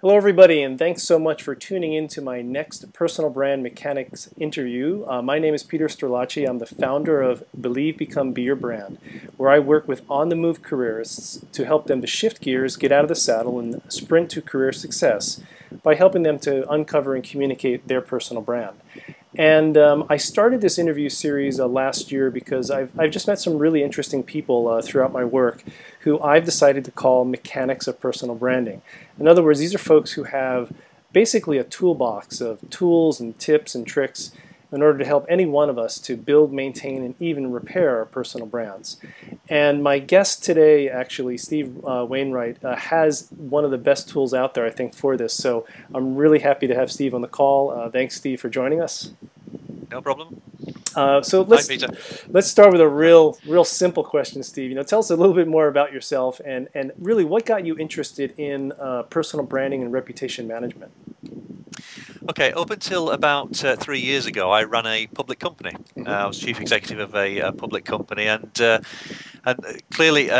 Hello everybody, and thanks so much for tuning in to my next Personal Brand Mechanics interview. My name is Peter Sterlacci. I'm the founder of Believe, Become, Be Your Brand, where I work with on-the-move careerists to help them to shift gears, get out of the saddle, and sprint to career success by helping them to uncover and communicate their personal brand. And I started this interview series last year because I've just met some really interesting people throughout my work who I've decided to call mechanics of personal branding. In other words, these are folks who have basically a toolbox of tools and tips and tricks in order to help any one of us to build, maintain, and even repair our personal brands. And my guest today, actually, Steve Wainwright, has one of the best tools out there, I think, for this. So I'm really happy to have Steve on the call. Thanks, Steve, for joining us. No problem. So let's start with a real simple question, Steve. Tell us a little bit more about yourself and really what got you interested in personal branding and reputation management. Okay, up until about 3 years ago, I ran a public company. I was chief executive of a public company, and clearly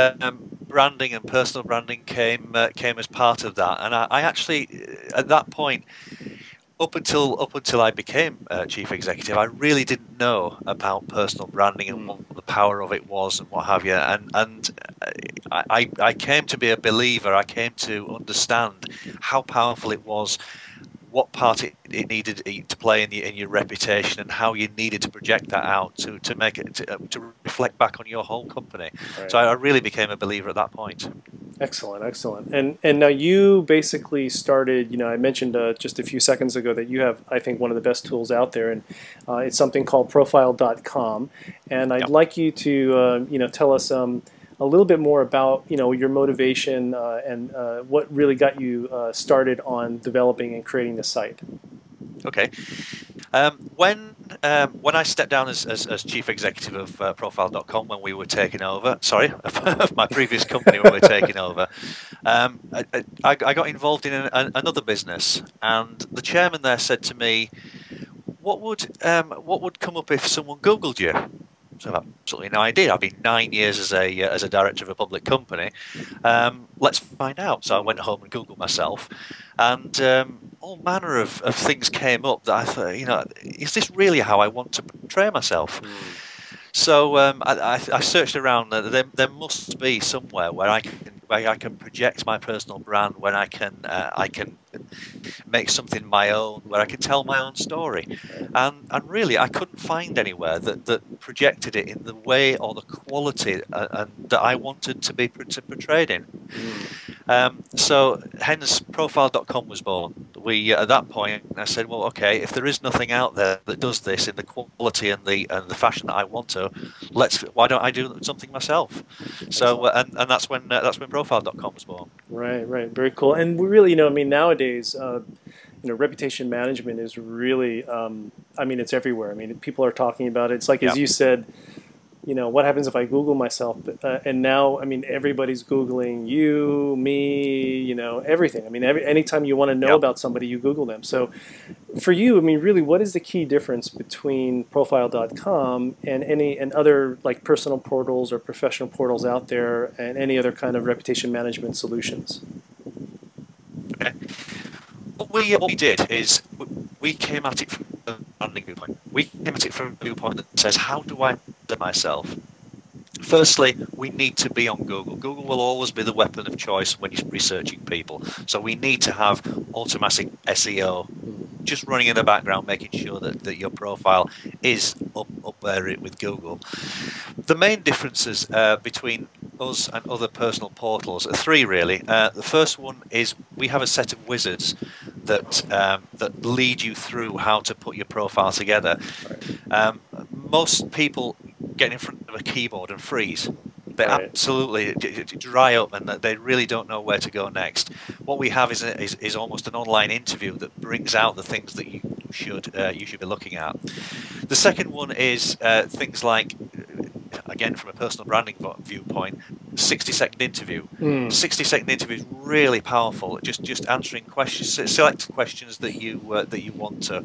branding and personal branding came as part of that. And I actually, at that point, up until I became chief executive, I really didn't know about personal branding and what the power of it was and what have you. And I came to be a believer. I came to understand how powerful it was, what part it needed to play in your reputation, and how you needed to project that out to make it to reflect back on your whole company. Right. So I really became a believer at that point. Excellent, excellent. And now you basically started, I mentioned just a few seconds ago that you have, I think, one of the best tools out there, and it's something called profile.com. And I'd like you to, tell us a little bit more about, your motivation and what really got you started on developing and creating the site. Okay. When I stepped down as chief executive of Profile.com, when we were taking over, sorry, of my previous company when we were taking over, I got involved in another business, and the chairman there said to me, "What would come up if someone Googled you?" So I've absolutely no idea. I've been 9 years as a director of a public company. Let's find out. So I went home and Googled myself, and all manner of things came up that I thought, is this really how I want to portray myself? So I searched around. There must be somewhere where I can project my personal brand, where I can make something my own, where I can tell my own story, and really I couldn't find anywhere that projected it in the way or the quality that I wanted to be portrayed in. So hence Profile.com was born. We at that point I said, well, okay, if there is nothing out there that does this in the quality and the fashion that I want to, why don't I do something myself? So and that's when Profile.com was born. Right, very cool. And we really, nowadays, reputation management is really, it's everywhere. People are talking about it. It's like, as you said, what happens if I Google myself? And now, everybody's Googling you, me, everything. Anytime you want to know about somebody, you Google them. So for you, really, what is the key difference between Profile.com and other like personal portals or professional portals out there and any other kind of reputation management solutions? Okay. What we did is we came at it from a branding viewpoint. We came at it from a viewpoint that says, how do I present myself? Firstly, we need to be on Google. Google will always be the weapon of choice when you're researching people. So we need to have automatic SEO just running in the background, making sure that your profile is up there with Google. The main differences between us and other personal portals are three, really. The first one is we have a set of wizards that lead you through how to put your profile together. Most people get in front of a keyboard and freeze. They absolutely dry up, and they really don't know where to go next. What we have is almost an online interview that brings out the things that you should be looking at. The second one is things like, again, from a personal branding viewpoint, 60-second interview. 60-second interview is really powerful. Just answering questions, select questions that you want to,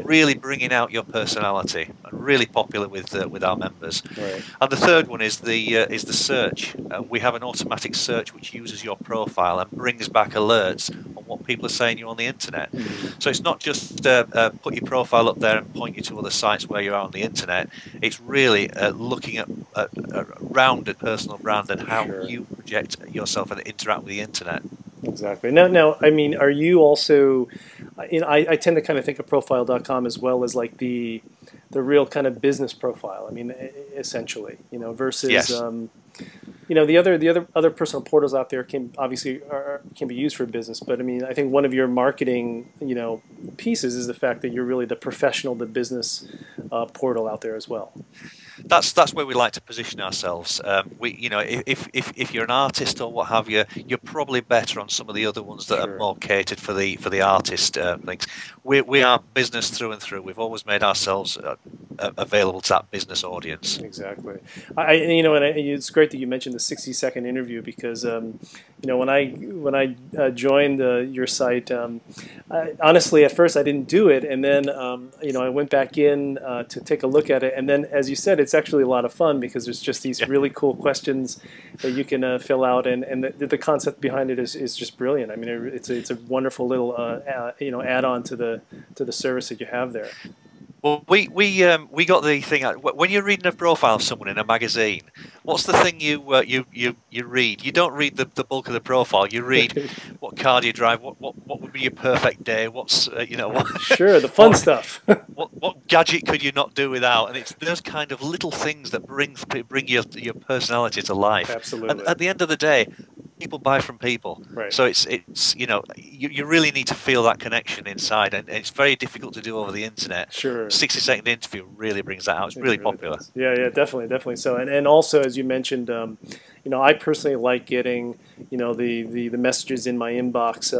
really bringing out your personality, and really popular with our members. And the third one is the search. We have an automatic search which uses your profile and brings back alerts on what people are saying you on the internet. Mm-hmm. So it's not just put your profile up there and point you to other sites where you are on the internet. It's really looking at a rounded personal brand and how Sure. you project yourself and interact with the internet. Exactly. Now, I mean, are you also, I tend to kind of think of profile.com as well as like the real kind of business profile. I mean, essentially, versus, Yes. The other personal portals out there can obviously can be used for business, but I mean, I think one of your marketing, pieces is the fact that you're really the professional, the business portal out there as well. That's where we like to position ourselves. If you're an artist or what have you, you're probably better on some of the other ones that Sure. are more catered for the artist things. We are business through and through. We've always made ourselves available to that business audience. Exactly. It's great that you mentioned the 60-second interview because when I joined your site, honestly, at first I didn't do it, and then I went back in to take a look at it, and then as you said, it's actually a lot of fun because there's just these really cool questions that you can fill out, and the concept behind it is just brilliant. I mean, it's a wonderful little add-on to the service that you have there. Well, we got the thing out. When you're reading a profile of someone in a magazine, what's the thing you read? You don't read the bulk of the profile. You read what car do you drive, what would be your perfect day, what's what, sure, the fun stuff. what gadget could you not do without? And it's those kind of little things that bring your personality to life. Absolutely. And at the end of the day, people buy from people, right. So it's you really need to feel that connection inside, and it's very difficult to do over the internet. Sure. 60-second interview really brings that out. It's really popular. Does. Yeah, definitely. So, and also as you mentioned, I personally like getting the messages in my inbox,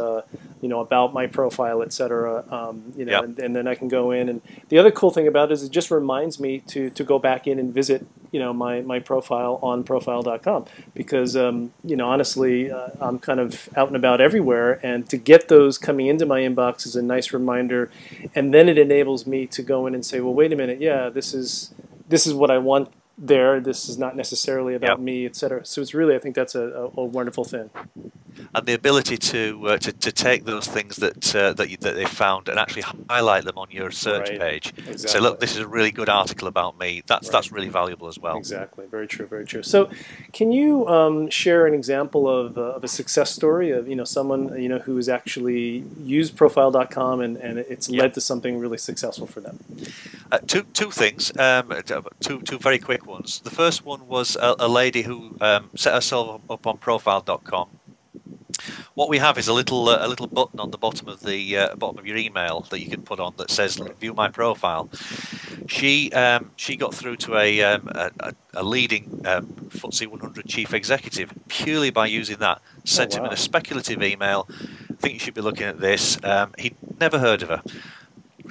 about my profile, etc. And then I can go in, and the other cool thing about it is it just reminds me to go back in and visit my profile on profile.com because honestly I'm kind of out and about everywhere, and to get those coming into my inbox is a nice reminder, and then it enables me to go in and say, well, wait a minute, yeah, this is what I want there. This is not necessarily about me, etc. So it's really, I think that's a wonderful thing. And the ability to take those things that they found and actually highlight them on your search page. Exactly. Say, look, this is a really good article about me. That's really valuable as well. Exactly. Very true. Very true. So, can you share an example of a success story of someone who has actually used profile.com and it's led to something really successful for them? Two things. Two very quick ones. The first one was a lady who set herself up on profile.com. What we have is a little button on the bottom of your email that you can put on that says "View my profile." She got through to a leading FTSE 100 chief executive purely by using that. Sent him in a speculative email. I think you should be looking at this. He'd never heard of her.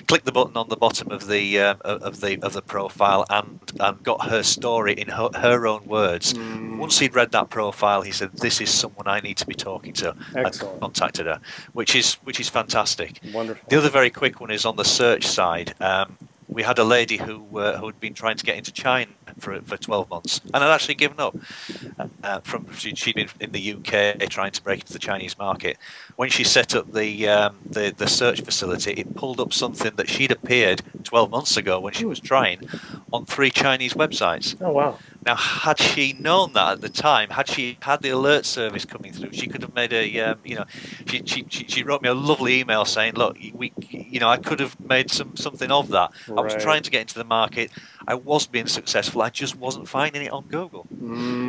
Click the button on the bottom of the profile and got her story in her own words. Once he'd read that profile, he said, "This is someone I need to be talking to." Excellent. And contacted her, which is fantastic. Wonderful. The other very quick one is on the search side. We had a lady who had been trying to get into China for 12 months and had actually given up. She'd been in the UK trying to break into the Chinese market. When she set up the search facility, it pulled up something that she'd appeared 12 months ago when she was trying on 3 Chinese websites. Oh wow! Now, had she known that at the time, had she had the alert service coming through, she could have made she wrote me a lovely email saying, "Look, I could have made something of that. I was trying to get into the market. I was being successful. I just wasn't finding it on Google."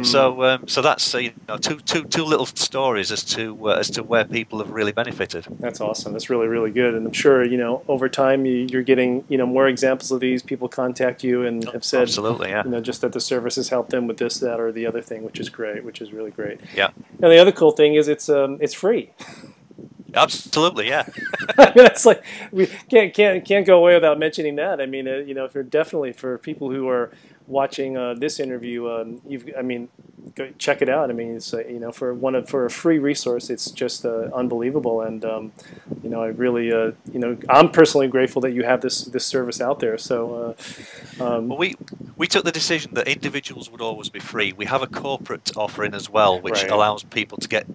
So that's two little stories as to where people have really benefited. That's awesome. That's really, really good. And I'm sure over time you're getting more examples of these. People contact you and have said, absolutely, yeah. Just that the service has helped them with this, that, or the other thing, which is great. Which is really great. Yeah. And the other cool thing is it's free. Absolutely, yeah. I mean, it's like we can't go away without mentioning that. I mean, definitely for people who are watching this interview, go check it out. I mean, it's for a free resource, it's just unbelievable. And I really, I'm personally grateful that you have this service out there. So, well, we took the decision that individuals would always be free. We have a corporate offering as well, which right. allows people to get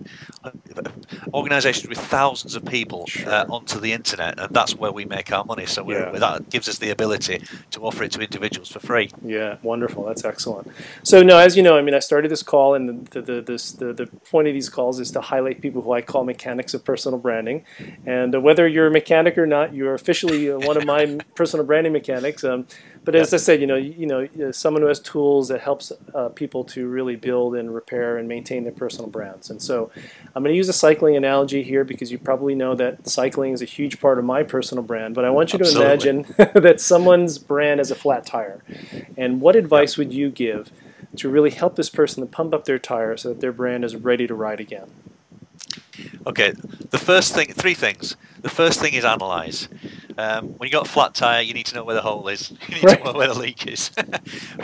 organisations with thousands of people Sure. onto the internet, and that's where we make our money. So that gives us the ability to offer it to individuals for free. Yeah, wonderful. That's excellent. So, no, as you know, I mean, I started this call, and the point of these calls is to highlight people who I call mechanics of personal branding. And whether you're a mechanic or not, you're officially one of my personal branding mechanics. But as I said, someone who has tools that helps people to really build and repair and maintain their personal brands. And so I'm going to use a cycling analogy here because you probably know that cycling is a huge part of my personal brand. But I want you to imagine that someone's brand has a flat tire. And what advice would you give to really help this person to pump up their tire so that their brand is ready to ride again? Okay, the first thing, three things. The first thing is analyze. When you got a flat tire, you need to know where the hole is. You need to know where the leak is.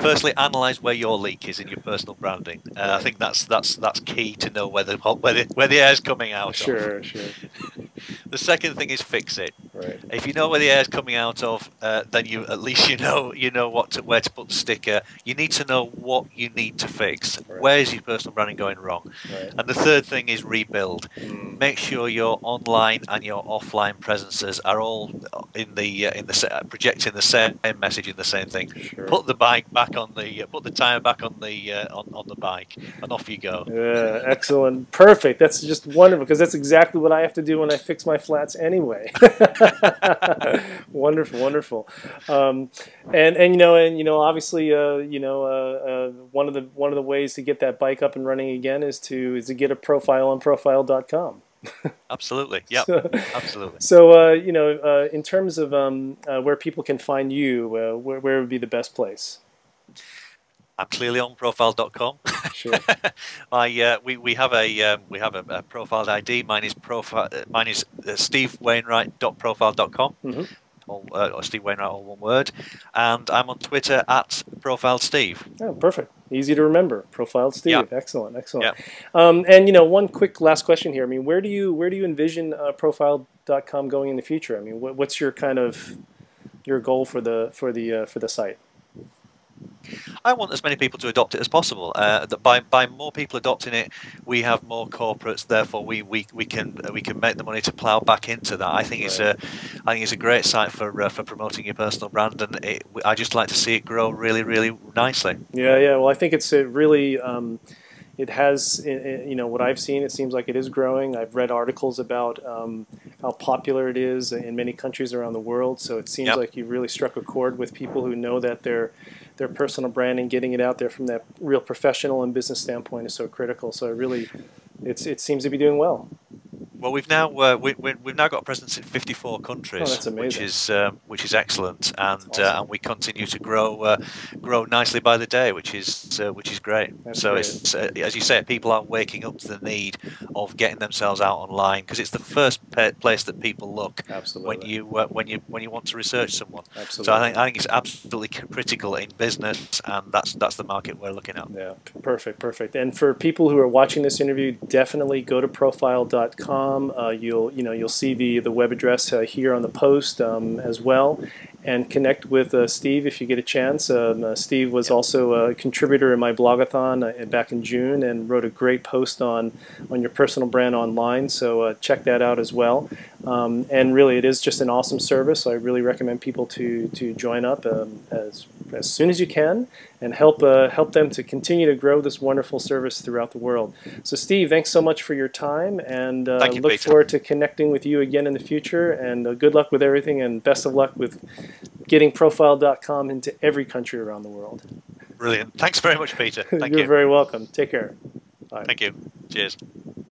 Firstly, analyze where your leak is in your personal branding. I think that's key to know where the air is coming out of. Sure. The second thing is fix it. Right. If you know where the air is coming out of, then at least you know where to put the sticker. You need to know what you need to fix. Right. Where is your personal branding going wrong? Right. And the third thing is rebuild. Make sure your online and your offline presences are all projecting the same message in the same thing. Sure. Put the tire back on the bike, and off you go. Yeah, excellent, perfect. That's just wonderful because that's exactly what I have to do when I fix my flats anyway. Wonderful. Obviously, one of the ways to get that bike up and running again is to get a profile on profile.com. Absolutely. Yeah. Absolutely. So, in terms of where people can find you, where would be the best place? I'm clearly on profile.com. Sure. We have a profile ID. Mine is stevewainwright.profile.com. Or Steve Wainwright, all one word. And I'm on Twitter at ProfiledSteve. Oh, perfect. Easy to remember. Profiled Steve. Yeah. Excellent. Yeah. One quick last question here. I mean, where do you envision Profiled.com going in the future? I mean, what's your kind of your goal for the site? I want as many people to adopt it as possible. That by more people adopting it, we have more corporates. Therefore, we can make the money to plough back into that. I think it's a great site for promoting your personal brand, and I just like to see it grow really, really nicely. Yeah. Well, I think it's really. It has, what I've seen, it seems like it is growing. I've read articles about how popular it is in many countries around the world. So it seems like you've really struck a chord with people who know that their personal branding, getting it out there from that real professional and business standpoint is so critical. So it seems to be doing well. Well, we've now got a presence in 54 countries, oh, that's amazing. which is excellent, and awesome. And we continue to grow nicely by the day, which is great. That's so great. It's as you say, people are waking up to the need of getting themselves out online because it's the first place that people look when you want to research someone. Absolutely. So I think it's absolutely critical in business, and that's the market we're looking at. Yeah, perfect. And for people who are watching this interview, definitely go to profile.com. You'll see the web address here on the post as well, and connect with Steve if you get a chance. Steve was also a contributor in my blogathon back in June and wrote a great post on your personal brand online. So check that out as well. And really, it is just an awesome service. So I really recommend people to join up as soon as you can and help them to continue to grow this wonderful service throughout the world. So Steve, thanks so much for your time, and look forward to connecting with you again in the future. And good luck with everything, and best of luck with getting Profile.com into every country around the world. Brilliant. Thanks very much, Peter. Thank you. You're very welcome. Take care. Bye. Thank you. Cheers.